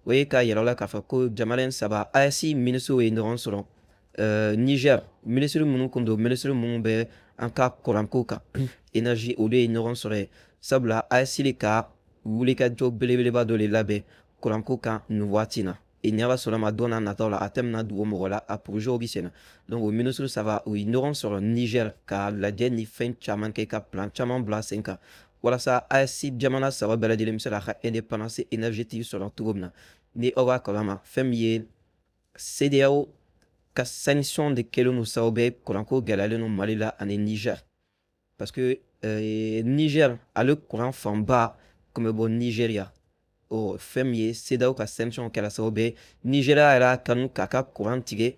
o ye k'a yira la k'a fɔ ko jamana saba AES minisiriw ye ɲɔgɔn sɔrɔ Niger minisiri minnu kun don minisiri minnu bɛ an ka kuranko kan énergie olu ye ɲɔgɔn sɔrɔ yen sabula AES de ka wulikajɔ belebeleba dɔ de labɛn kuranko kan nin waati in na ni ala sɔnna ma don n'a nataw la a tɛmɛna dogo mɔgɔ la a projet bɛ sen na donc o minisiri saba u ye ɲɔgɔn sɔrɔ Niger ka lajɛ ni fɛn caman kɛ ka plan caman bila sen kan walasa AES jamana saba bɛɛ lajɛlen bɛ se k'a ka indépendance énergétique sɔrɔ cogo min na ni aw b'a kalama fɛn min ye CEDEAO ka sanction de kɛlen don sababu ye kuranko gɛlɛyalen don Mali la ani Niger parce que Niger ale kuran fanba kun bɛ bɔ Nigeria o fɛn min ye CEDEAO ka sanction kɛra sababu ye Nigeria yɛrɛ y'a kanu k'a ka kuran tigɛ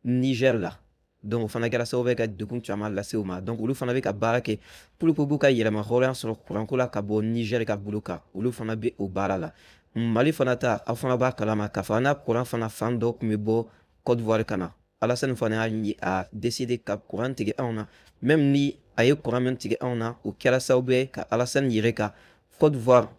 Niger la donc o fana kɛra sababu ye ka degun caman lase u ma donc olu fana bɛ ka baara kɛ pour que u ka yɛlɛma hɔrɔnya sɔrɔ kuranko la ka bɔ Niger ka bolo kan olu fana bɛ o baara la Mali fana ta aw fana b'a kalama k'a fɔ an n'a kuran fana fan dɔ kun bɛ bɔ Côte d'Ivoire ka na Alassane fana y'a décidé ka kuran tigɛ anw na même ni a ye kuran min tigɛ anw na o kɛra sababu ye ka Alassane yɛrɛ ka Côte d'Ivoire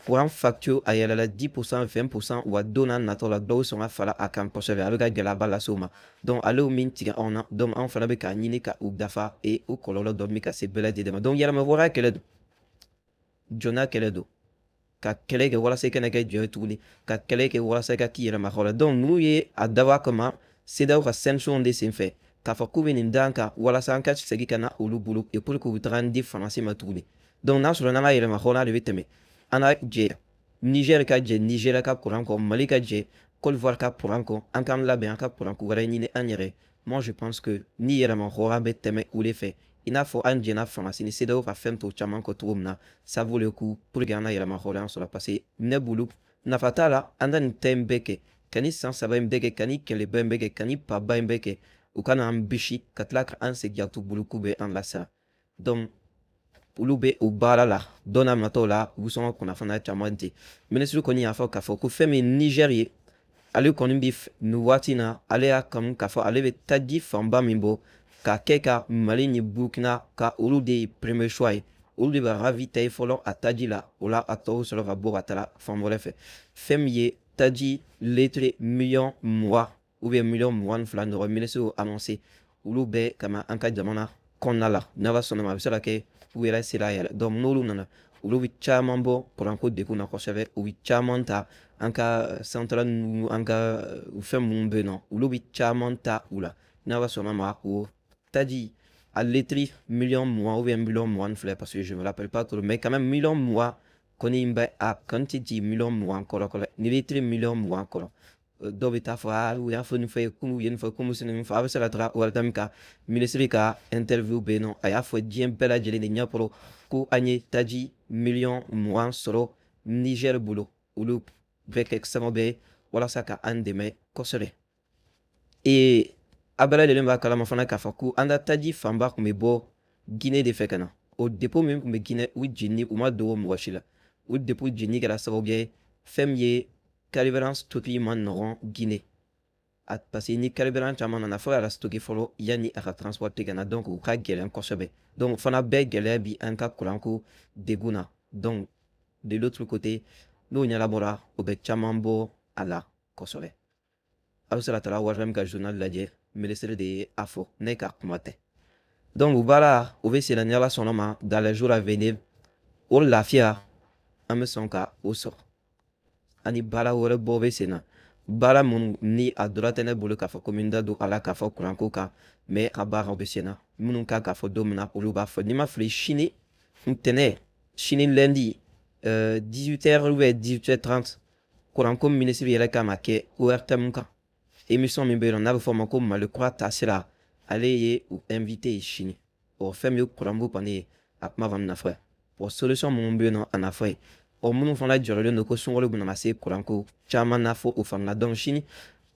kuran facture a yɛlɛla 10% 20% wa don n'a nataw la dɔw sɔn ka fara a kan kosɛbɛ a bɛ ka gɛlɛyaba lase u ma donc ale y'o min tigɛ anw na donc anw fana bɛ k'a ɲini ka u dafa o kɔlɔlɔ dɔ bɛ ka se bɛɛ lajɛlen ma donc yɛlɛmahɔrɔnya kɛlɛ don jɔnya kɛlɛ don ka kɛlɛ kɛ walasa i kana kɛ jɔn ye tuguni ka kɛlɛ kɛ walasa i ka k'i yɛrɛ ma hɔrɔn donc ninnu ye a dabɔ a kama CEDEAO ka sanction de senfɛ k'a fɔ k'u bɛ nin d'an kan walasa an ka segin ka na olu bolo et pour que u bɛ taga an di faransi ma tuguni donc n'a sɔrɔ n'an ka yɛlɛma hɔrɔnya de bɛ tɛmɛ an ka jɛ Niger ka jɛ Nigeria ka kuran kɔ Mali ka jɛ Côte d'Ivoire ka kuran kɔ an k'an labɛn an ka kuranko wɛrɛ ɲini an yɛrɛ moi je pense que ni yɛlɛma hɔrɔnya bɛ tɛmɛ o de fɛ i n'a fɔ an jɛna faransi ni CEDEAO ka fɛn to caman kɔ cogo min na ça vaut le coup pour que an ka yɛlɛma hɔrɔnya sɔrɔ parce que ne bolo nafa t'a la an ka nin ta in bɛɛ kɛ ka ni san saba in bɛɛ kɛ ka ni kɛlɛba in bɛɛ kɛ ka ni paba in bɛɛ kɛ u kana an bisi ka tila ka an segin t'u bolo k'u bɛ an lasira donc olu bɛ o baara la don n'a nataw la u bɛ sɔn ka kunnafoniya caman di minisiri kɔni y'a fɔ k'a fɔ ko fɛn min Niger ye ale kɔni bɛ nin waati in na ale y'a kanu k'a fɔ ale bɛ taji fanba min bɔ k'a kɛ ka Mali ni Burkina ka olu de ye premier choix ye olu de bɛ ravitailler fɔlɔ a taji la o la a tɔw sɔrɔ ka bɔ ka taa fan wɛrɛ fɛ fɛn min ye taji litre miliyɔn 20 ou bien miliyɔn 22 ɲɔgɔn minisiri y'o annoncé olu bɛɛ kama an ka jamana kɔnɔna la n'ala sɔnna ma a bɛ se ka kɛ u yɛrɛ sera yɛrɛ donc n'olu nana olu bɛ caman bɔ kuranko degun na kosɛbɛ u bɛ caman ta an ka centrale ninnu an ka fɛn minnu bɛ yen nɔ olu bɛ caman ta u la n'ala sɔnna ma o taji a litre miliyɔn 20 ou bien miliyɔn 22 parce que je me rappelle pas trop mais quand même miliyɔn 20 kɔni bɛ a kɔni tɛ jigin miliyɔn 20 kɔrɔ kɔrɔ ni litre miliyɔn 20 kɔrɔ dɔw bɛ taa fɔ u y'a fɔ nin fɛ ye kunu u ye nin fɔ kunu sini nin fɔ a bɛ se ka taga wari min ka minisiri ka interview bɛ yen nɔ a y'a fɔ diɲɛ bɛɛ lajɛlen de ɲɛkɔrɔ ko an ye taji miliyɔn 20 sɔrɔ Niger bolo olu bɛ kɛ sababu ye walasa ka an dɛmɛ kosɛbɛ a bɛɛ lajɛlen b'a kalama fana k'a fɔ ko an ka taji fanba tun bɛ bɔ Guinée de fɛ ka na o dépôt min tun bɛ Guinée u jenini u ma dogo mɔgɔ si la o dépôt jenini kɛra sababu ye fɛn min ye carburant stocki ma nɔgɔn Guinée parce que ni carburant caman nana fo ka stocki fɔlɔ yanni a ka transporter ka na donc u ka gɛlɛn kosɛbɛ donc fana bɛɛ gɛlɛya bi an ka kuranko degun na donc de l'autre côté n'o ɲɛnabɔra o bɛ caman bɔ a la kosɛbɛ a bɛ se ka taga wari min ka journal lajɛ minisiri de ye a fɔ ne ka kuma tɛ donc o baara o bɛ senna ni ala sɔnna ma dans les jours à venir o lafiya an bɛ sɔn ka o sɔrɔ ani baara wɛrɛ bɔ bɛ sen na baara minnu ni a dɔrɔn tɛ ne bolo k'a fɔ ko min da don a la k'a fɔ kuranko kan mais a baaraw bɛ sen na minnu kan k'a fɔ don min na olu b'a fɔ n'i ma fili sini ntɛnɛn sini lundi 18h ou bien 18h30 kuranko minisiri yɛrɛ kan ka kɛ ORTM kan émission min bɛ yen nɔ n'a bɛ fɔ o ma ko Mali kura taasira ale ye u invité ye sini fɛn min ye kuranko kɔni ye a kuma fana nafa ye solution minnu bɛ yen nɔ a nafa ye minnu fana jɔrɔlen don ko sunkalo bɛna na se kuranko caman na fɔ o fana la donc sini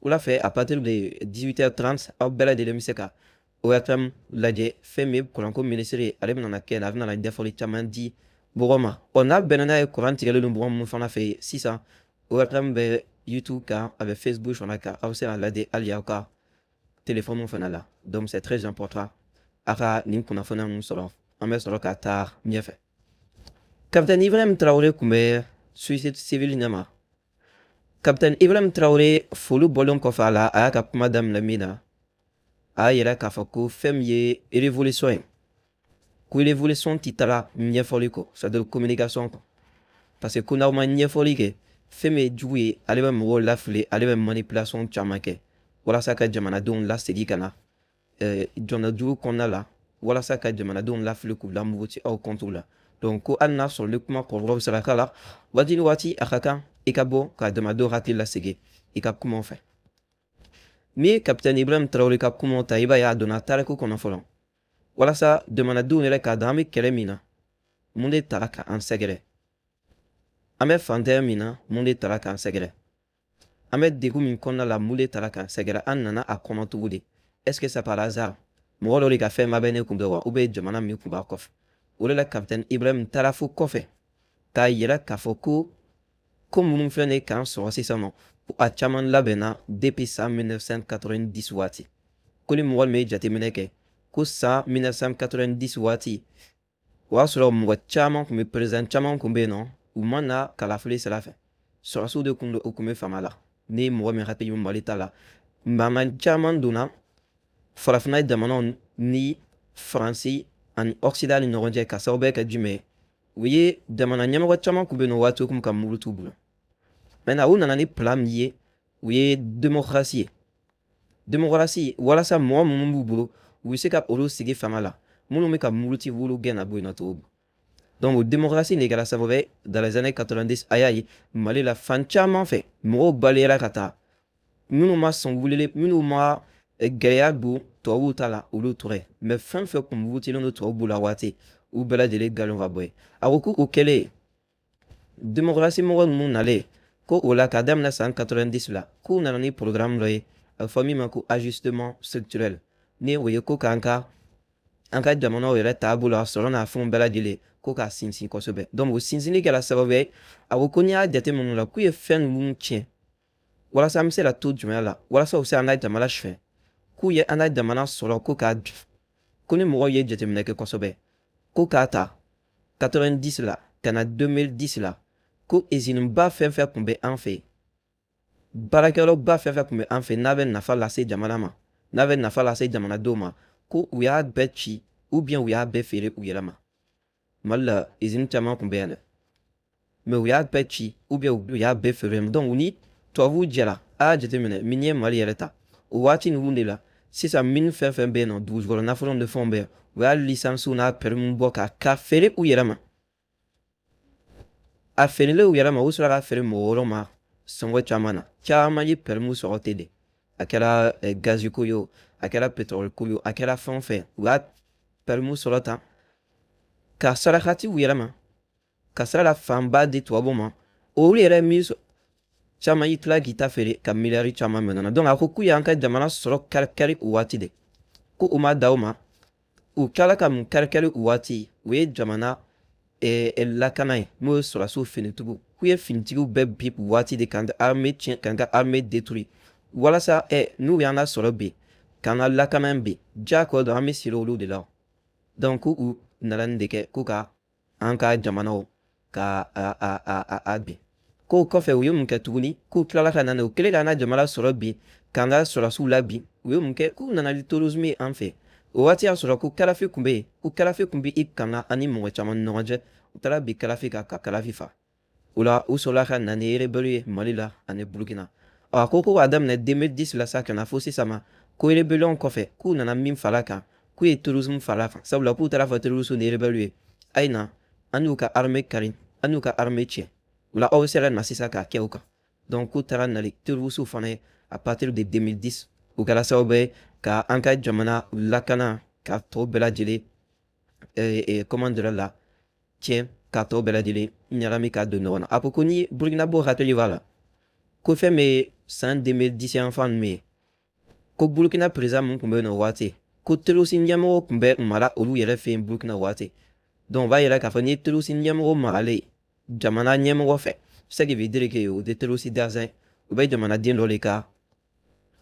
wula fɛ à partir de 18h30 aw bɛɛ lajɛlen bɛ se ka ORTM lajɛ fɛn min ye kuranko minisiri ye ale bɛna na kɛ a bɛna na ɲɛfɔli caman di mɔgɔ ma n'a bɛnna n'a ye kuran tigɛlen don mɔgɔ minnu fana fɛ yen sisan ORTM bɛ YouTube kan a bɛ Facebook fana kan aw bɛ se ka lajɛ hali aw ka téléphone fana la donc c'est très important a ka nin kunnafoniya ninnu sɔrɔ an bɛ sɔrɔ ka taa ɲɛfɛ. Capitaine Ibrahim Traoré kun bɛ suicide civil ɲɛma Captain Ibrahim Traoré folu bɔlen kɔfɛ a la a y'a ka kuma daminɛ min na a y'a yira k'a fɔ ko fɛn min ye révolution ye ko révolution tɛ taga ɲɛfɔli kɔ c'est-à-dire communication kɔ parce que ko n'aw ma ɲɛfɔli kɛ fɛn min ye jugu ye ale bɛ mɔgɔw lafili ale bɛ manipulation caman kɛ walasa ka jamanadenw lasegin ka na jɔnna jugu kɔnɔna la walasa ka jamanadenw lafili k'u lamuruti aw compte la donc ko hali n'a sɔrɔ ni kuma kɔlɔlɔ bɛ se ka k'a la waati ni waati a ka kan i ka bɔ ka jamanadenw hakili lasegin i ka kumaw fɛ n'i ye capitaine Ibrahim Traoré ka kumaw ta i b'a ye a donna tariku kɔnɔ fɔlɔ walasa jamanadenw yɛrɛ k'a dɔn an bɛ kɛlɛ min na mun de tara k'an sɛgɛrɛ an bɛ fantanya min na mun de tara k'an sɛgɛrɛ an bɛ degun min kɔnɔna la mun de tara k'an sɛgɛrɛ an nana a kɔnɔ cogo di est-ce que c'est par hasard mɔgɔ dɔ de ka fɛn ma bɛ ne kun bɛ wa ou bien jamana min kun b'a kɔfɛ o de la capitaine Ibrahim taara fo kɔfɛ k'a yira k'a fɔ ko minnu filɛ nin ye k'an sɔrɔ sisan nɔ ko a caman labɛnna depuis san 1990 waati ko ni mɔgɔ min ye jateminɛ kɛ ko san 1990 waati o y'a sɔrɔ mɔgɔ caman kun bɛ président caman kun bɛ yen nɔ u ma na kalafili sira fɛ sɔrɔsiw de kun don u kun bɛ fanga la ni mɔgɔ min hakili bɛ mali ta la mankan caman donna farafinna jamanaw ni faransi ani occident ni ɲɔgɔn cɛ ka sababu kɛ jumɛn ye u ye jamana ɲɛmɔgɔ caman kun bɛ yen nɔ waati kun ka muru t'u bolo maintenant u nana ni plan min ye u ye démocratie walasa mɔgɔ minnu b'u bolo u bɛ se ka olu sigi fanga la minnu bɛ ka muruti olu gɛn na bɔ yen nɔ cogo min donc o démocratie de kɛra sababu ye dans les années 90 a y'a ye mali la fan caman fɛ mɔgɔw baliyara ka taa minnu ma sɔn wulili minnu ma gɛlɛya don tubabuw ta la olu tora yen mais fɛn fɛn kun murutilen don tubabuw la waati u bɛɛ lajɛlen nkalon ka bɔ yen a ko k'o kɛlen démocratie mɔgɔ ninnu nalen ko o la k'a daminɛ san 90 la k'u nana ni programme dɔ ye a bɛ fɔ min ma ko ajustement structurel ni o ye ko k'an ka jamanaw yɛrɛ taabolo a sɔrɔ n'a fɛnw bɛɛ lajɛlen ko k'a sinsin kosɛbɛ donc o sinsinni kɛra sababu ye a ko ko n'i y'a jate minnu la k'u ye fɛn ninnu tiɲɛ walasa an bɛ se ka to jumɛn la walasa u bɛ se an ka jamana fɛ k'u ye an ka jamana sɔrɔ ko k'a dun ko ni mɔgɔw ye jateminɛ kɛ kosɛbɛ ko k'a ta 90 la ka na 2010 la ko usine ba fɛn fɛn kun bɛ an fɛ baarakɛyɔrɔ ba fɛn fɛn kun bɛ an fɛ n'a bɛ nafa lase jamana ma n'a bɛ nafa lase jamanadenw ma ko u y'a bɛɛ ci ou bien u y'a bɛɛ feere u yɛrɛ ma mali la usine caman kun bɛ yan dɛ mais u y'a bɛɛ ci ou bien u y'a bɛɛ feere ma donc u ni tubabuw jɛra a y'a jateminɛ min ye mali yɛrɛ ta o waati ninnu de la sisan mini fɛn fɛn bɛ yen nɔ dugujukɔrɔ nafolo ni fɛnw bɛ yan u y'a lisansiw n'a permis bɔ k'a feere u yɛrɛ ma a feerelen u yɛrɛ ma u sɔrɔ ka feere mɔgɔ wɛrɛw ma sɔngɔ caman na caman ye permis sɔrɔ ten de a kɛra gaziko ye o a kɛra pétrole ko ye o a kɛra fɛn o fɛn u y'a permis sɔrɔ tan ka sarakati u yɛrɛ ma ka saraka fanba di tubabuw ma olu yɛrɛ min sɔrɔ caman y'i tila k'i ta feere ka miliyari caman minɛ na donc a ko k'u y'an ka jamana sɔrɔ kari-kari o waati de ko u ma da o ma u tilala ka mun kari-kari o waati u ye jamana lakana ye n'o ye sɔrɔsiw finitigiw k'u ye finitigiw bɛɛ bi o waati de k'an ka armée tiɲɛ k'an ka armée détruire walasa n'u y'an ka sɔrɔ bi k'an ka lakana bi diyagoya don an bɛ siri olu de la donc k'u nana nin de kɛ ko ka an ka jamanaw ka a bin k'o kɔfɛ u ye mun kɛ tuguni k'u tilala ka nana u kɛlen k'an ka jamana sɔrɔ bi k'an ka sɔrɔsiw la bin u ye mun kɛ k'u nana ni tourisme ye an fɛ o waati y'a sɔrɔ ko kalafi kun bɛ yen ko kalafi kun bɛ i kanga ani mɔgɔ caman ni ɲɔgɔn cɛ u taara bin kalafi kan ka kalafi fa o la u sɔrɔla ka na ni rebelle ye mali la ani burukina a ko k'a daminɛ 2010 la sa ka na fo sisan ma ko rebellion kɔfɛ k'u nana min fara kan k'u ye tourisme fara kan sabula k'u taara fɔ terroriste ni rebelle ye a ye na an y'u ka armée kari an y'u ka armée tiɲɛ o la aw sera na sisan k'a kɛ u kan donc k'u taara nali terroriste fana ye à partir de 2010 o kɛra sababu ye ka an ka jamana lakana ka tɔw bɛɛ lajɛlen comment dirais la tiɲɛ ka tɔw bɛɛ lajɛlen ɲagami ka don ɲɔgɔn na a ko ko ni burukinabew hakili b'a la ko fɛn bɛ san 2010 yan fan ninnu ye ko burukina président mun tun bɛ yen nɔ waati ko terroriste ɲɛmɔgɔ tun bɛ mara olu yɛrɛ fɛ yen burukina waati donc o b'a yira k'a fɔ ni ye terroriste ɲɛmɔgɔ maralen jamana ɲɛmɔgɔ fɛ ce qui veut dire que o tɛ terroriste gansan u bɛ jamanaden dɔ de ka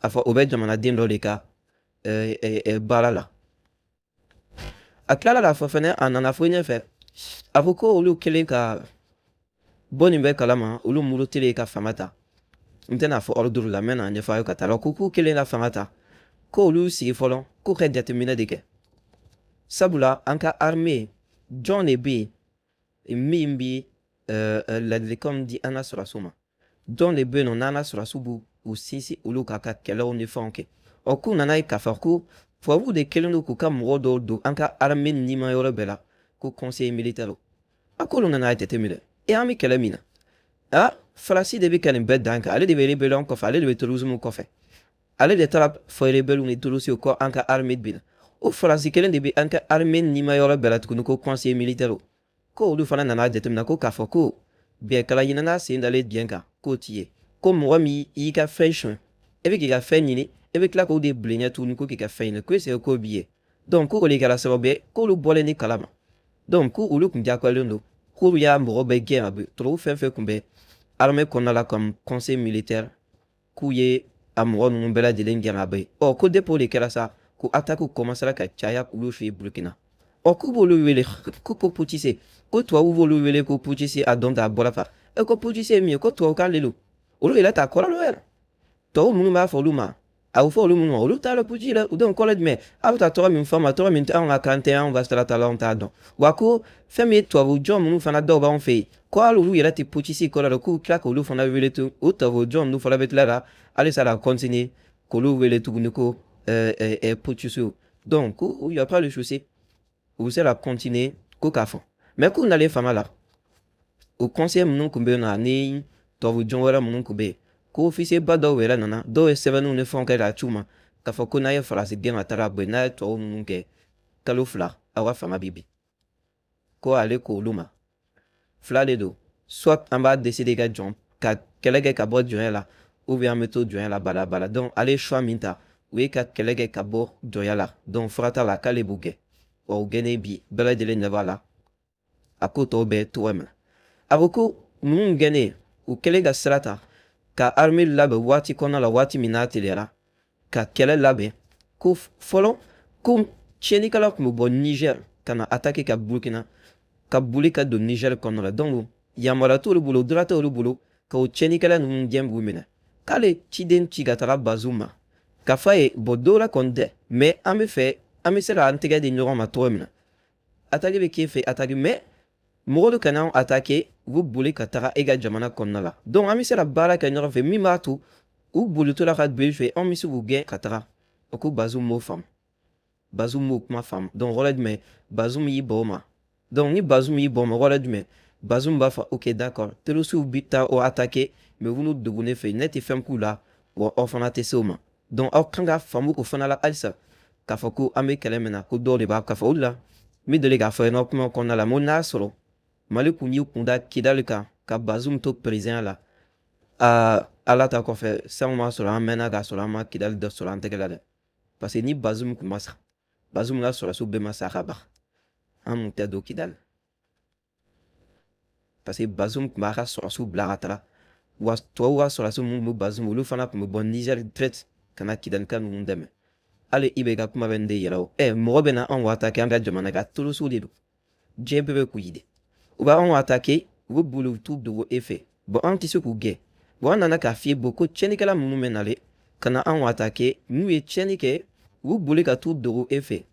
a fɔ o bɛ jamanaden dɔ de ka baara la a tilala k'a fɔ fɛnɛ a nana fo ɲɛfɛ a fɔ ko olu kɛlen ka bɔ nin bɛɛ kalama olu murutilen ka fanga ta ntena fo ordre la mena ɲɛfɔ a ye ka taa la ko k'u kelen na fanga ta ko olu sigi fɔlɔ k'u ka jateminɛ de kɛ sabula an ka armée jɔn de bɛ yen min bɛ ladilikanw di an ka sɔrɔdasiw ma jɔn de bɛ yen nɔ n'an ka sɔrɔdasiw b'u sinsin olu ka kɛlɛw ni fɛnw kɛ k'u nana ye k'a fɔ ko tubabuw de kɛlen don k'u ka mɔgɔ dɔw don an ka armée niima yɔrɔ bɛɛ la ko conseil militaire a k'olu nana jateminɛ an bɛ kɛlɛ min na Faransi de bɛ ka nin bɛɛ dan kan ale de bɛ rebellion kɔfɛ ale de bɛ terrorisme kɔfɛ ale de taara fɔ rebelle ni terroriste kɔ an ka armée bi la o Faransi kelen de bɛ an ka armée niima yɔrɔ bɛɛ la tuguni ko conseil militaire ko olu fana nana jateminɛ ko k'a fɔ ko bɛnkala ɲinana sen dalen biɲɛ kan k'o t'i ye ko mɔgɔ min y'i ka fɛn suɲɛ e bɛ k'i ka fɛn ɲini e bɛ tila k'o de bilen ɲɛ tuguni ko k'i ka fɛn ɲini ko est-ce que k'o b'i ye donc ko o de kɛra sababu ye k'olu bɔlen ni kalama donc ko olu tun diyagoyalen don k'olu y'a mɔgɔ bɛɛ gɛn ka bɔ tubabu fɛn fɛn tun bɛ armée kɔnɔna la comme conseil militaire k'u ye a mɔgɔ ninnu bɛɛ lajɛlen gɛn ka bɔ yen ko depuis o de kɛra sa ko attaque commencera ka caya olu fɛ yen Burkina k'u b'olu wele ko putschistes ko tubabu b'olu wele ko putschistes a dɔn ta bɔra fa ko putschistes ye min ye ko tubabukan de don olu yɛrɛ t'a kɔrɔ dɔn yɛrɛ tubabu minnu b'a fɔ olu ma a bɛ fɔ olu minnu ma olu t'a dɔn putschistes dɛ donc kɔrɔ ye jumɛn a bɛ taa tɔgɔ min fɔ ma tɔgɔ min anw ka kan tɛ anw ka sirata la anw t'a dɔn wa ko fɛn min ye tubabu jɔn minnu fana dɔw b'anw fɛ yen ko hali olu yɛrɛ tɛ putschistes kɔrɔ dɔn k'u tila k'olu fana wele tun o tubabu jɔn ninnu fana bɛ tila ka halisa ka continuer k'olu wele tuguni ko putschistes donc il y a pas le souci u bɛ se ka continuer ko k'a fɔ mais k'u nalen fanga la o conseil minnu tun bɛ yen nɔ ani tubabu jɔn wɛrɛ minnu tun bɛ yen ko officier ba dɔw yɛrɛ nana dɔw ye sɛbɛnniw ni fɛnw kɛ k'a ci u ma k'a fɔ ko n'a ye Faransi gɛn ka taga bɔ yen n'a ye tubabu minnu kɛ kalo 2 aw ka fanga bɛ bin ko ale k'olu ma 2 de don soit an b'a décider ka jɔn ka kɛlɛ kɛ ka bɔ jɔnya la ou bien an bɛ to jɔnya la bala donc ale ye choix min ta o ye ka kɛlɛ kɛ ka bɔ jɔnya la donc fura t'a la k'ale b'u gɛn o gɛnnen bi bɛɛ lajɛlen ɲɛ b'a la a ko tɔw bɛɛ togoya min na a ko ko ninnu gɛnnen u kɛlen ka sira ta ka armée labɛn waati kɔnɔna la waati min n'a teliyara ka kɛlɛ labɛn ko fɔlɔ ko tiɲɛnikɛla tun bɛ bɔ Niger ka na attaquer ka Burkina ka boli ka don Niger kɔnɔna la donc yamaruya t'olu bolo dɔrɔn t'olu bolo ka o tiɲɛnikɛla ninnu gɛn k'u minɛ k'ale ciden ci ka taga Bazoum ma k'a fɔ a ye bon dɔw la kɔni tɛ mais an bɛ se ka an tɛgɛ di ɲɔgɔn ma cogo min na attaque bɛ k'e fɛ attaque mais mɔgɔ dɔ kana attaquer u bɛ boli ka taga e ka jamana kɔnɔna la donc an bɛ se ka baara kɛ ɲɔgɔn fɛ min b'a to u bolitɔla ka don e fɛ anw bɛ se k'u gɛn ka taga o ko Bazoum m'o faamu Bazoum m'o kuma faamu donc o kɔrɔ ye jumɛn Bazoum y'i ban o ma donc ni Bazoum y'i ban o ma o kɔrɔ ye jumɛn Bazoum b'a fɔ ok d'accord terroristes bɛ taa o attaquer mais u bɛ n'u dogo ne fɛ ne tɛ fɛn k'u la wa aw fana tɛ se o ma donc aw kan ka faamu o fana la halisa k'a fɔ ko an bɛ kɛlɛ min na ko dɔw de b'a k'a fɔ o de la n bɛ deli k'a fɔ yen nɔ kuma kɔnɔna la n ko n'a sɔrɔ Mali kun y'i kun da Kidali kan ka Bazoum to président la ala ta kɔfɛ sango ma sɔrɔ an mɛnna k'a sɔrɔ an ma Kidali dɔ sɔrɔ an tɛgɛ la dɛ parce que ni Bazoum kun ma sa Bazoum ka sɔrɔsiw bɛɛ ma sa ka ban an kun tɛ don Kidali parce que Bazoum kun b'a ka sɔrɔsiw bila ka taga wa tubabuw ka sɔrɔsiw minnu bɛ Bazoum olu fana kun bɛ bɔ Niger direct ka na Kidalika ninnu dɛmɛ hali i bɛ ka kuma bɛ n de yɛrɛ o mɔgɔ bɛ na anw ka attaquer an ka jamana kan terroristes de don diɲɛ bɛɛ bɛ k'u ye de u b'anw attaquer u bɛ boli u t'u dogo e fɛ bon anw tɛ se k'u gɛn bon an nana k'a f'i ye bon ko tiɲɛnikɛla minnu bɛ nalen ka na anw attaquer n'u ye tiɲɛni kɛ u bɛ boli ka t'u dogo e fɛ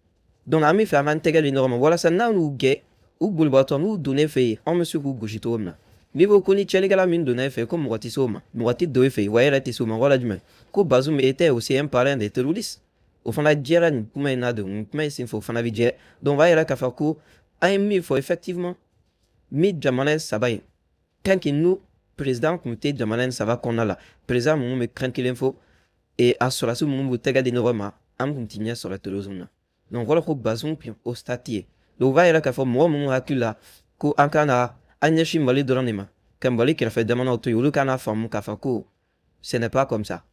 donc an bɛ fɛ an k'an tɛgɛ di ɲɔgɔn ma walasa n'an y'u gɛn u bolibaatɔ n'u donna e fɛ yen anw bɛ se k'u gosi cogo min na n'i ko ko ni tiɲɛnikɛla min donna e fɛ ko mɔgɔ tɛ se o ma mɔgɔ tɛ don e fɛ yen wa e yɛrɛ tɛ se o ma wala jumɛn ko Bazoum était aussi un parrain des terroristes o fana jɛra nin kuma in na de nin kuma in senfɛ o fana bɛ jɛ donc o b'a yira k'a fɔ ko an ye min fɔ effectivement min jamana in saba in tant que nous président tun tɛ jamana in saba kɔnɔna la président minnu bɛ kan kelen fɔ a sɔrɔdasi minnu b'u tɛgɛ di ɲɔgɔn ma an tun tɛ ɲɛ sɔrɔ terrorisme na donc o kɔrɔ ko Bazoum tun o stade ye donc o b'a yira k'a fɔ mɔgɔ minnu hakili la ko an kan ka an ɲɛsin Mali dɔrɔn de ma ka Mali kɛrɛfɛ jamanaw to yen olu kan ka faamu k'a fɔ ko ce n'est pas comme ça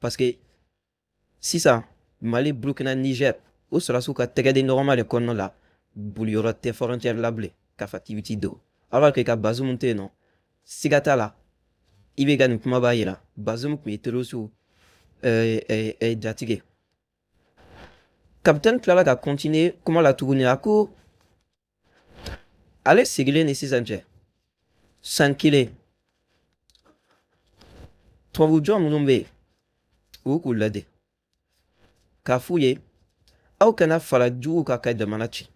parce que sisan Mali Burkina Niger o sɔrɔdasiw ka tɛgɛ di ɲɔgɔn ma de kɔnɔna la boliyɔrɔ tɛ frontière la bilen k'a fɔ k'i bɛ t'i don alors que ka Bazoum tɛ yen nɔ siga t'a la i bɛ ka nin kuma b'a yira Bazoum tun ye terroriste jatigi capitaine tilala ka continuer kuma la tuguni a ko ale sigilen ni sisan cɛ san kelen tubabu jɔn minnu bɛ yen u k'u lajɛ k'a f'u ye aw kana fara jugu kan ka jamana ci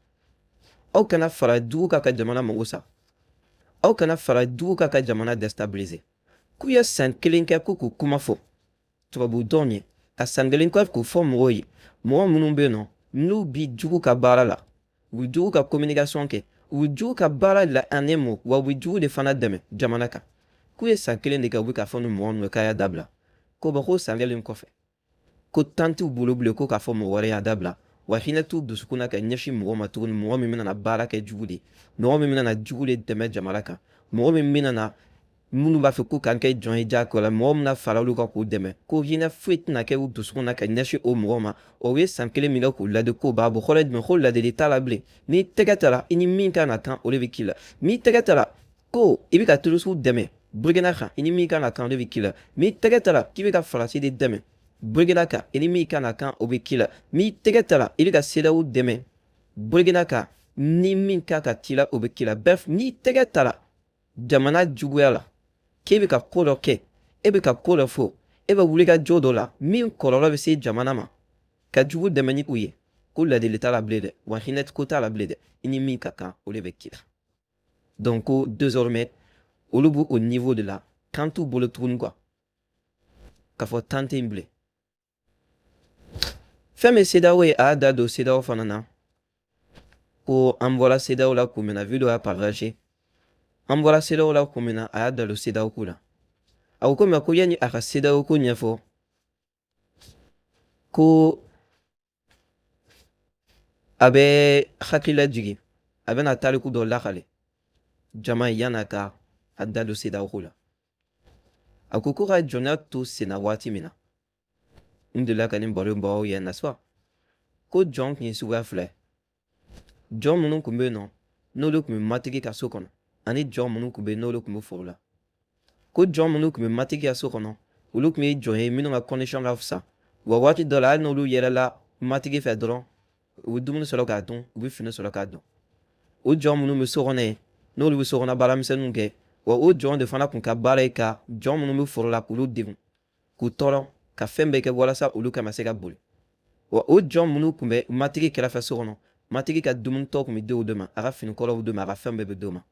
aw kana fara jugu kan ka jamana mago sa aw kana fara jugu kan ka jamana déstabiliser k'u ye san kelen kɛ ko k'u kuma fɔ tubabu dɔn ye ka san kelen kɛ k'u fɔ mɔgɔw ye mɔgɔ minnu bɛ yen nɔ n'u bi jugu ka baara la u bɛ jugu ka communication kɛ u bɛ jugu ka baara la ani mɔ wa u bɛ jugu de fana dɛmɛ jamana kan k'u ye san kelen de kɛ u bɛ k'a fɔ ni mɔgɔ ninnu k'a y'a dabila ko bɔn ko san kelen kɔfɛ ko tan t'u bolo bilen ko k'a fɔ mɔgɔ wɛrɛ y'a dabila wa hinɛ t'u dusukun na ka ɲɛsin mɔgɔ ma tuguni mɔgɔ min bɛna baara kɛ jugu de mɔgɔ min bɛna jugu de dɛmɛ jamana kan mɔgɔ min bɛna minnu b'a fɛ k'u kan kɛ jɔn ye diyagoya la mɔgɔ min na fara olu kan k'u dɛmɛ ko hinɛ foyi tɛna kɛ u dusukun na ka ɲɛsin o mɔgɔ ma o ye san kelen min kɛ k'u lade k'o b'a bɔ kɔrɔ ye jumɛn ko ladili t'a la bilen n'i tɛgɛ ta la i ni min kan ka kan o de bɛ k'i la n'i tɛgɛ ta la ko i bɛ ka terroriste dɛmɛ Burkina kan i ni min kan ka kan o de bɛ k'i la n'i tɛgɛ ta la k'i bɛ ka Faransi de dɛmɛ Burkina kan i ni min kan ka kan o bɛ k'i la n'i tɛgɛ ta la i bɛ ka CEDEAO dɛmɛ Burkina kan ni min kan ka k'i la o bɛ k'i la bref n'i tɛgɛ ta la jamana juguya la k'e bɛ ka ko dɔ kɛ e bɛ ka ko dɔ fɔ e bɛ wuli ka jɔ dɔ la min kɔlɔlɔ bɛ se jamana ma ka jugu dɛmɛ ni u ye ko ladili t'a la bilen dɛ wa hinɛ ko t'a la bilen dɛ i ni min ka kan o de bɛ k'i la donc ko désormais olu b'o au niveau de la kan t'u bolo tuguni quoi k'a fɔ tan tɛ yen bilen fɛn min CEDEAO ye a y'a da don CEDEAO fana na ko an bɔra CEDEAO la kun min na video y'a partager an bɔra CEDEAO la kun min na a y'a da don CEDEAO ko la a ko mɛ ko yanni a ka CEDEAO ko ɲɛfɔ ko a bɛ hakili lajigin a bɛna tariku dɔ lakale jama ye yan'a ka a da don CEDEAO ko la a ko ka jɔnya to senna waati min na n delila ka nin baro in b'aw ye n'est-ce pas ko jɔn tun ye suguya fila ye jɔn minnu tun bɛ yen nɔ n'olu tun bɛ matigi ka so kɔnɔ ani jɔn minnu tun bɛ yen n'olu tun bɛ foro la ko jɔn minnu tun bɛ matigi ka so kɔnɔ olu tun ye jɔn ye minnu ka condition ka fisa wa waati dɔ la hali n'olu yɛlɛla matigi fɛ dɔrɔn u bɛ dumuni sɔrɔ k'a dun u bɛ fini sɔrɔ k'a dun o jɔn minnu bɛ so kɔnɔ yen n'olu bɛ so kɔnɔ baaramisɛnninw kɛ wa o jɔn de fana tun ka baara ye ka jɔn minnu bɛ foro la k'olu degun k'u tɔɔrɔ ka fɛn bɛɛ kɛ walasa olu kana se ka boli wa o jɔn minnu tun bɛ matigi kɛrɛfɛ so kɔnɔ matigi ka dumunitɔ tun bɛ di o de ma a ka finikɔrɔw de ma a ka fɛn bɛɛ bɛ di o ma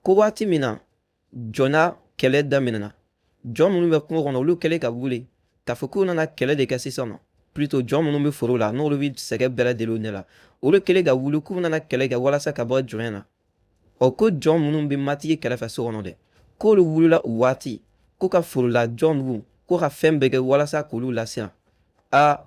ko waati min na jɔnya kɛlɛ daminɛna jɔn minnu bɛ kungo kɔnɔ olu kɛlen ka wuli k'a fɔ k'u nana kɛlɛ de kɛ sisan nɔ plutôt jɔn minnu bɛ foro la n'olu bɛ sɛgɛ bɛɛ lajɛlen ne la olu kɛlen ka wuli k'u nana kɛlɛ kɛ walasa ka bɔ jɔnya na ɔ ko jɔn minnu bɛ matigi kɛrɛfɛ so kɔnɔ dɛ k'olu wulila o waati ko ka forola jɔn ninnu ko ka fɛn bɛɛ kɛ walasa k'olu lasiran a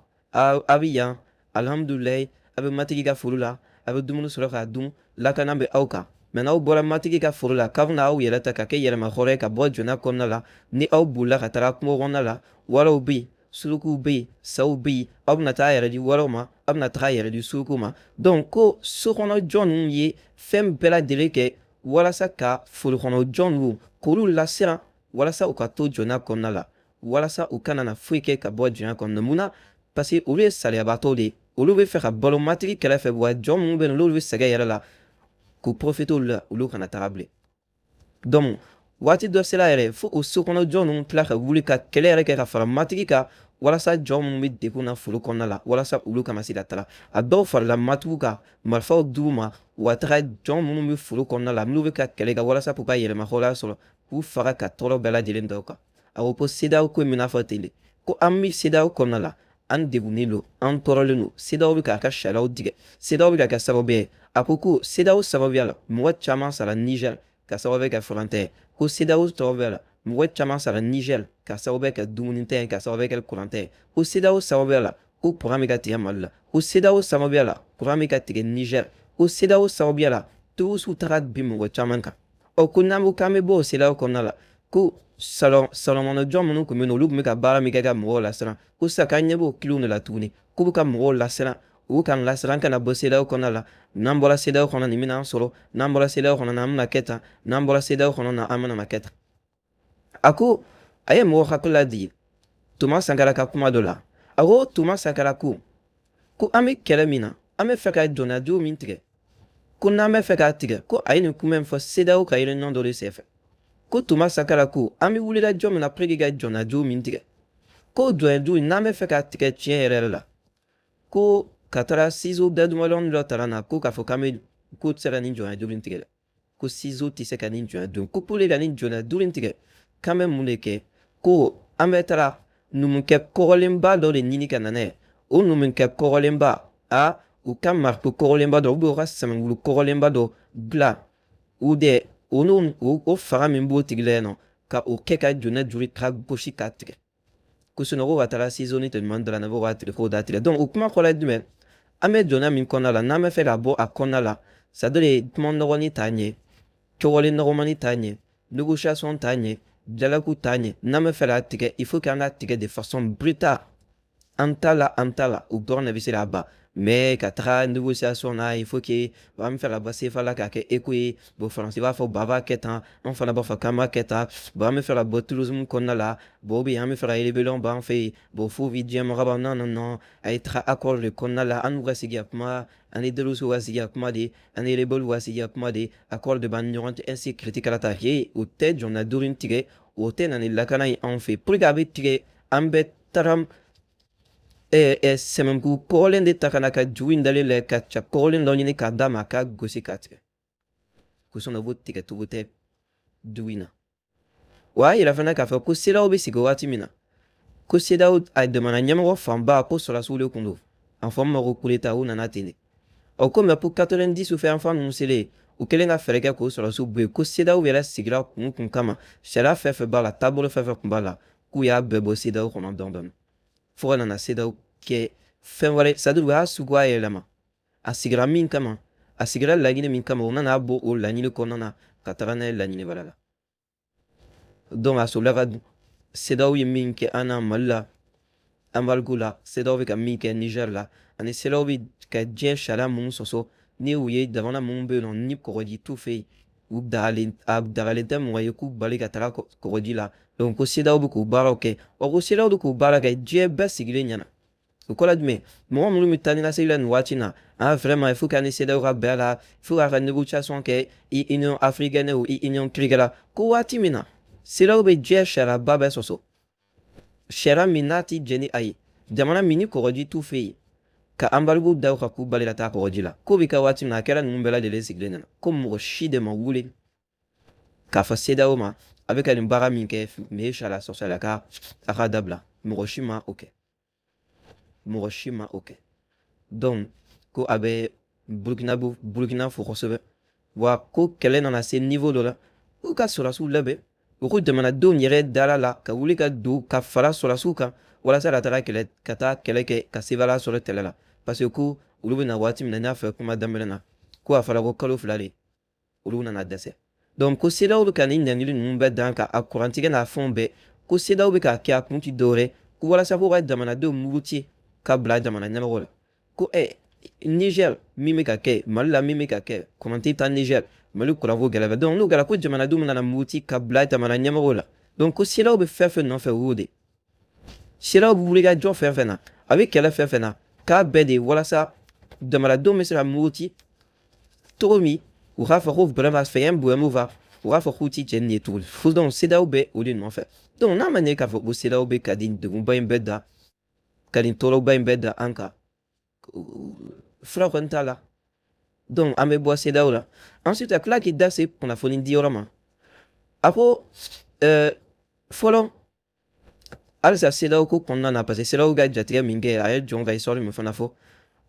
bɛ yan alihamudulilayi a bɛ matigi ka foro la a bɛ dumuni sɔrɔ k'a dun lakana bɛ aw kan mɛ n'aw bɔra matigi ka foro la k'a bɛna aw yɛrɛ ta ka kɛ yɛlɛma hɔrɔn ye ka bɔ jɔnya kɔnɔna la ni aw bolila ka taga kungo kɔnɔna la waraw bɛ yen surukuw bɛ yen saw bɛ yen aw bɛna taa yɛrɛ di waraw ma aw bɛna taga yɛrɛ di surukuw ma donc ko sokɔnɔ jɔn ninnu ye fɛn bɛɛ lajɛlen kɛ walasa ka forokɔnɔ jɔn ninnu k'olu lasiran walasa u ka to jɔnya kɔnɔna la walasa u kana na foyi kɛ ka bɔ jɔnya kɔnɔna mun na parce que olu ye saliyabaatɔw de ye olu bɛ fɛ ka balo matigi kɛrɛfɛ wa jɔn minnu bɛ yen n'olu bɛ sɛgɛn yɛrɛ la k'u profiter olu la olu kana taga bilen donc waati dɔ sera yɛrɛ fo o sokɔnɔ jɔn ninnu tila ka wuli ka kɛlɛ yɛrɛ kɛ ka fara matigi kan walasa jɔn minnu bɛ degun na foro kɔnɔna la walasa olu kana se ka taga a dɔw farala matigiw kan marifaw d'u ma wa taga jɔn minnu bɛ foro kɔnɔna la minnu bɛ ka kɛlɛ kɛ walasa k'u ka yɛlɛma hɔrɔnya sɔrɔ k'u faga ka tɔɔrɔ bɛɛ lajɛlen da u kan a ko CEDEAO ko min n'a fɔ ten de ko an bɛ CEDEAO kɔnɔna la an degunnen don an tɔɔrɔlen don CEDEAO bɛ k'a ka sariyaw tigɛ CEDEAO bɛ ka kɛ sababu ye a ko CEDEAO sababuya la mɔgɔ caman sara Niger ka sababu kɛ furancɛ ye ko CEDEAO sababuya la mɔgɔ caman sara Niger ka sababu kɛ dumuni tɛ ye ka sababu kɛ kuran tɛ ye ko CEDEAO sababuya la ko kuran bɛ ka tigɛ Mali la ko CEDEAO sababuya la kuran bɛ ka tigɛ Niger ko CEDEAO sababuya la terroriste taga bin mɔgɔ caman kan ɔ ko n'an ko k'an bɛ bɔ o CEDEAO kɔnɔna la ko salɔmɔnɔ jɔn minnu tun bɛ yen olu tun bɛ ka baara min kɛ ka mɔgɔw lasiran ko sisan k'an ɲɛ b'o kilenw de la tuguni k'u bɛ ka mɔgɔw lasiran u kan lasiran an kana bɔ CEDEAO kɔnɔna la n'an bɔra CEDEAO kɔnɔ nin bɛna an sɔrɔ n'an bɔra CEDEAO kɔnɔ an bɛna kɛ tan n'an bɔra CEDEAO kɔnɔ an bɛna kɛ tan a ko a ye mɔgɔ hakili lajigi Thomas Sankara ka kuma dɔ la a ko Thomas Sankara ko an bɛ kɛlɛ min na an bɛ fɛ ka jɔnyajugu min tigɛ ko n'an bɛ fɛ k'a tigɛ ko a ye nin kuma in fɔ CEDEAO ka réunion dɔ de senfɛ ko Thomas Sankara ko an bɛ wulila jɔn min na pour que ka jɔnnajo min tigɛ ko jɔnnajo n'an bɛ fɛ ka tigɛ tiɲɛ yɛrɛ la ko ka taara ciseau dadumalen dɔ ta na ko k'a fɔ k'an bɛ ko tɛ se ka nin jɔnnajo in tigɛ dɛ ko ciseau tɛ se ka nin jɔnnajo ko pour que ka nin jɔnnajo in tigɛ k'an bɛ mun de kɛ ko an bɛ taara numukɛ kɔgɔlenba dɔ de ɲini ka na n'a ye o numukɛ kɔgɔlenba u ka marito kɔgɔlenba dɔ u ka sɛmɛngulu kɔgɔlenba dɔ bila u de o fanga min b'o tigi la yen nɔ ka o kɛ ka jɔnnajo ka gosi k'a tigɛ ko ko ka taara ciseau ni tɛmɛman dɔ la n'a bɛ k'a tigɛ fo k'a tigɛ donc o kuma kɔrɔ ye jumɛn an bɛ jɔnya min kɔnɔna la n'an bɛ fɛ ka bɔ a kɔnɔna la c'est à dire kuma nɔgɔnin t'a ɲɛ kɛwale nɔgɔmani t'a ɲɛ négociation t'a ɲɛ dialogue t'a ɲɛ n'an bɛ fɛ k'a tigɛ il faut que an k'a tigɛ de façon brutale an t'a la o dɔrɔn de bɛ se k'a ban mais ka taga négociation na il faut que an bɛ fɛ ka bɔ CFA la k'a kɛ ECO ye bon faransi b'a fɔ ba b'a kɛ tan an fana b'a fɔ k'an b'a kɛ tan bon an bɛ fɛ ka bɔ tourisme kɔnɔna la bon an bɛ fɛ ka rébellion b'an fɛ yen bon fo bi diɲɛmaga b'an non a ye taga accord de kɔnɔna la an n'u ka sigi ka kuma ani terroriste ka sigi ka kuma de ani rebelle ka sigi ka kuma de accord de b'an ni ɲɔgɔn cɛ ainsi critique la ta he o tɛ jɔnnajo in tigɛ o tɛ na ni lakana ye anw fɛ pour que a bɛ tigɛ an bɛ taga sɛmɛnku kɔgɔlen de ta ka na ka juru in dalen lajɛ ka ca kɔgɔlen dɔ ɲini k'a d'a ma k'a gosi k'a tigɛ ko o b'o tigɛ cogo tɛ dugu in na o y'a yira fana k'a fɔ ko CEDEAO bɛ sigi waati min na ko CEDEAO a jamana ɲɛmɔgɔ fanba ko sɔrɔdasiw de tun don a fɔ min ma ko coup d'État u nana ten de ko mais pour 90 fɛ an fa ninnu selen u kɛlen ka fɛɛrɛ kɛ k'o sɔrɔdasiw bɔ yen ko CEDEAO yɛrɛ sigira kun kama sariya fɛn fɛn b'a la taabolo fɛn fɛn tun b'a la k'u y'a bɛɛ bɔ CEDEAO kɔnɔ dɔɔni fo ka nana CEDEAO kɛ fɛn wɛrɛ c'est à dire u y'a suguya yɛlɛma a sigira min kama a sigira laɲini min kama u nana bɔ o laɲini kɔnɔna na ka taga n'a ye laɲini wɛrɛ la donc a sɔrɔla ka CEDEAO ye min kɛ an na Mali la embargo la CEDEAO bɛ ka min kɛ Niger la ani CEDEAO bɛ ka diɲɛ sariya minnu sɔsɔ ni u ye jamana minnu bɛ yen nɔ ni kɔgɔji t'u fɛ yen u dagalen tɛ mɔgɔ ye k'u bali ka taga kɔgɔji la donc ko CEDEAO bɛ k'u baaraw kɛ wa ko CEDEAO bɛ k'u baara kɛ diɲɛ bɛɛ sigilen ɲɛna o kɔrɔ jumɛn mɔgɔ minnu bɛ taa ni ka segin la nin waati in na vraiment il faut que ani CEDEAO ka bɛn a la il faut k'a ka négociation kɛ Union africaine o Union kirigɛla ko waati min na CEDEAO bɛ diɲɛ sariyaba bɛɛ sɔsɔ sariya min n'a ti jɛn ni a ye jamana min ni kɔgɔji t'u fɛ yen ka embargo da u kan k'u bali ka taa kɔgɔji la ko bɛ kɛ waati min na a kɛra ninnu bɛɛ lajɛlen sigilen nana ko mɔgɔ si de ma wuli k'a fɔ CEDEAO ma a bɛ ka nin baara min kɛ nin ye sariya sɔsɔ a ka dabila mɔgɔ si ma o kɛ mɔgɔ si ma o kɛ donc ko a bɛ Burukina fo kosɛbɛ wa ko kɛlɛ nana se niveau dɔ la u ka sɔrɔdasiw labɛn u ko jamanadenw yɛrɛ dara la ka wuli ka don ka fara sɔrɔdasiw kan walasa ka taa kɛlɛ kɛ ka sebaya sɔrɔ kɛlɛ la parce que ko olu bɛ na waati min na n y'a fɛ kuma daminɛ na ko a fɔra ko kalo 2 de olu nana dɛsɛ donc ko CEDEAO bɛ ka nin ɲangili ninnu bɛɛ dan ka a kurantigɛ n'a fɛnw bɛɛ ko CEDEAO bɛ k'a kɛ a kun ti dɔwɛrɛ ko walasa ko ka jamanadenw muruti ka bila jamana ɲɛmɔgɔ la ko Niger min bɛ ka kɛ Mali la min bɛ ka kɛ comment tɛ taa Niger Mali kuranko gɛlɛya donc n'o kɛra ko jamanadenw nana muruti ka bila jamana ɲɛmɔgɔ la donc ko CEDEAO bɛ fɛn fɛn nɔfɛ o y'o de CEDEAO bɛ wuli ka jɔ fɛn fɛn na a bɛ kɛlɛ fɛn fɛn na k'a bɛɛ de walasa jamanadenw bɛ se ka muruti cogo min u k'a fɔ ko vraiment fɛn bonya va u k'a fɔ k'u ti jɛn nin ye tuguni fo donc CEDEAO bɛ o de nɔfɛ donc n'a ma ɲɛ k'a fɔ ko CEDEAO bɛ ka nin degunba in bɛɛ da ka nin tɔɔrɔba in bɛɛ da an kan fura kɔni t'a la donc an bɛ bɔ CEDEAO la ensuite a tila k'i da se kunnafoni di yɔrɔ ma a ko fɔlɔ halisa CEDEAO ko kɔnɔna na parce que CEDEAO ka jatigɛ min kɛ a ye jɔn ka histoire min fana fɔ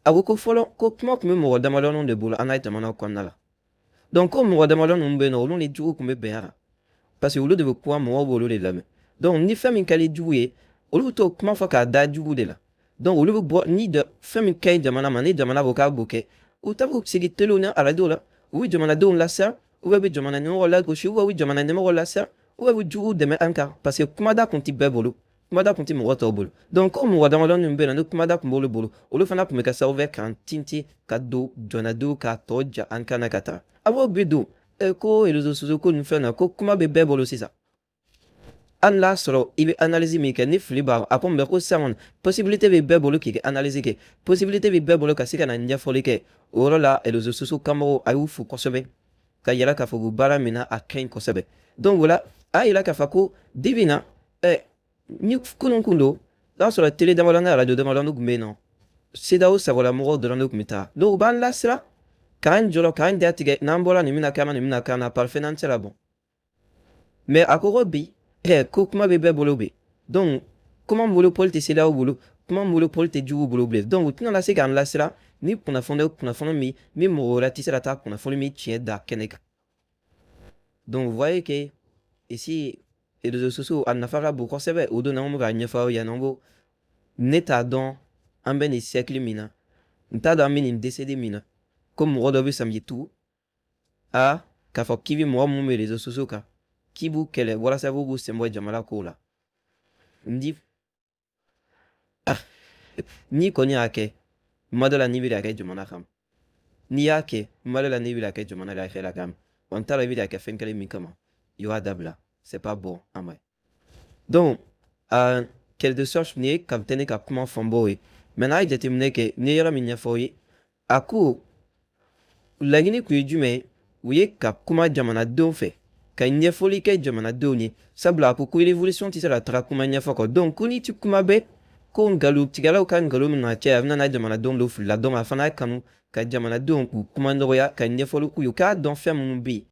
a ko fɔlɔ ko kuma tun bɛ mɔgɔ damadɔnin de bolo an ka jamana kɔnɔna la donc ko mɔgɔ damadɔnin ninnu bɛ yen nɔ olu ni jugu tun bɛ bɛn a kan parce que olu de bɛ kuma mɔgɔw b'olu de lamɛn donc ni fɛn min kɛli jugu ye olu bɛ t'o kuma fɔ k'a da jugu de la donc olu bɛ bɔ ni fɛn min ka ɲi jamana ma ni jamana b'o k'a b'o kɛ u ta b'u sigi telew ni arajow la u bɛ jamanadenw lasiran u bɛ jamana ɲɛmɔgɔ lagosi u bɛ jamana ɲɛmɔgɔ lasiran u bɛ jugu dɛmɛ an kan parce que kumada tun tɛ bɛɛ bolo kumada tun tɛ mɔgɔ tɔw bolo donc ko mɔgɔ damadɔnin min bɛ yen nɔ ni kumada tun b'olu bolo olu fana tun bɛ kɛ sababu ye k'an tintin ka don jamanadenw k'a tɔ ja an kan na ka taa a b'o bi don ko réseaux sociaux ko nin fɛn na ko kuma bɛ bɛɛ bolo sisan hali n'a sɔrɔ i bɛ analyse min kɛ ni fili b'a a ko mɛ ko sisan kɔni possibilité bɛ bɛɛ bolo k'i ka analyse kɛ possibilité bɛ bɛɛ bolo ka se ka na ɲɛfɔli kɛ o yɔrɔ la réseaux sociaux kanmɔgɔw a y'u fo kosɛbɛ ka yira k'a fɔ ko baara min na a ka ɲi kosɛbɛ Donc voilà, a yira k'a fɔ ko dibi na ni kunun kun don n'a sɔrɔ tele damadɔ n'a radio damadɔ kun bɛ yen nɔ CEDEAO sagolamɔgɔw dɔrɔn de kun bɛ taa donc u b'an lasira k'an jɔrɔ k'an da tigɛ n'an bɔra nin bɛna k'an na nin bɛna k'an na parfait n'an tɛ se ka bɔ mais a ko ko bi ko kuma bɛ bɛɛ bolo bi donc kuma monopole tɛ CEDEAO bolo kuma monopole tɛ juguw bolo bilen donc u tɛna se k'an lasira ni kunnafoni min mɔgɔ wɛrɛ tɛ se ka taa kunnafoni min tiɲɛ da kɛnɛ kan donc vous voyez que ici les réseaux sociaux a nafa ka bon kosɛbɛ o don n'an bɛ k'a ɲɛfɔ aw ɲɛna n ko ne t'a dɔn an bɛ nin siècle min na n t'a dɔn an bɛ nin décennie min na ko mɔgɔ dɔ bɛ samiyɛ tugu a k'a fɔ k'i bɛ mɔgɔ minnu bɛ réseaux sociaux kan k'i b'u kɛlɛ walasa k'u sen bɔ jamana kow la n di n'i kɔni y'a kɛ kuma dɔ la n'i bɛ k'a kɛ jamana kama n'i y'a kɛ kuma dɔ la n'i bɛ k'a kɛ jamana lafiya kama wa n t'a dɔn i bɛ k'a kɛ fɛn kelen min kama i b'a dabila c'est pas bon an ma donc quelque sorte nin ye kapitɛni ka kuma fɔnbɔw ye mɛ n'a ye jateminɛ kɛ n'i ye yɔrɔ min ɲɛfɔ aw ye a ko laɲini tun ye jumɛn ye u ye ka kuma jamanadenw fɛ ka ɲɛfɔli kɛ jamanadenw ye sabula a ko révolution tɛ se ka taga kuma ɲɛfɔ kɔ donc ko n'i ti kuma bɛ ko ngalontigɛlaw ka nkalon min na cɛ a bɛna n'a jamanadenw don fili la donc a fana y'a kanu ka jamanadenw k'u kuma nɔgɔya ka ɲɛfɔli k'u ye u k'a dɔn fɛn minnu bɛ yen